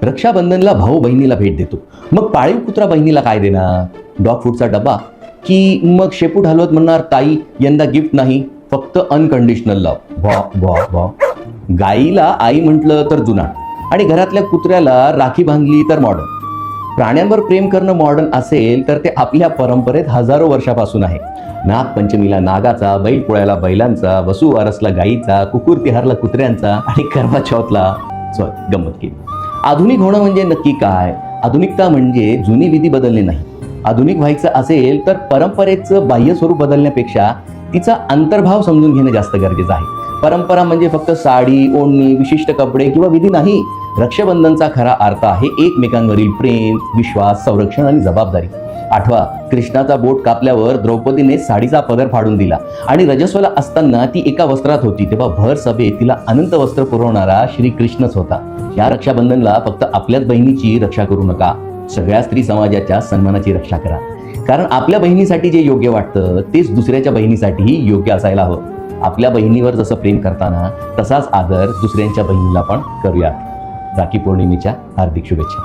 रक्षाबंधनला भाऊ बहिणीला भेट देतो, मग पाळीव कुत्रा बहिणीला काय देणार? डॉग फूडचा डबा? की मग शेपूट हलवत म्हणणार ताई यंदा गिफ्ट नाही, फक्त अनकंडिशनल लव? वा वा वा. गाईला आई म्हटलं तर जुनाट, आणि घरातल्या कुत्र्याला राखी बांधली तर मॉडर्न. प्राण्यांवर प्रेम करणं मॉडर्न असेल तर ते आपल्या परंपरेत हजारो वर्षापासून आहे. नागपंचमीला नागाचा, बैल पोळ्याला बैलांचा, वसुवारसला गाईचा, कुकुर तिहारला कुत्र्यांचा आणि करवा चौथला गंमत केली. आधुनिक होणं म्हणजे नक्की काय? आधुनिकता म्हणजे जुनी विधी बदलणे नाही. आधुनिक व्हायचं असेल तर परंपरेचं बाह्य स्वरूप बदलण्यापेक्षा तिचा अंतर्भाव समजून घेणं जास्त गरजेचं आहे. परंपरा म्हणजे फक्त साडी, ओढणी, विशिष्ट कपडे किंवा विधी नाही. रक्षाबंधनचा खरा अर्थ आहे एकमेकांवरील प्रेम, विश्वास, संरक्षण आणि जबाबदारी. आठवा, कृष्णाचा बोट कापल्यावर द्रौपदीने साडीचा पदर फाडून दिला आणि रजस्वला असताना ती एका वस्त्रात होती, तेव्हा भर सभेत तिला अनंत वस्त्र पुरवणारा श्रीकृष्णच होता. या रक्षाबंधनला फक्त आपल्याच बहिणीची रक्षा करू नका, सगळ्या स्त्री समाजाच्या सन्मानाची रक्षा करा. कारण आपल्या बहिणीसाठी जे योग्य वाटतं तेच दुसऱ्याच्या बहिणीसाठीही योग्य असायला हवं. आपल्या बहिणीवर जसं प्रेम करताना तसाच आदर दुसऱ्यांच्या बहिणीला पण करूया. राखी पौर्णिमेच्या हार्दिक शुभेच्छा.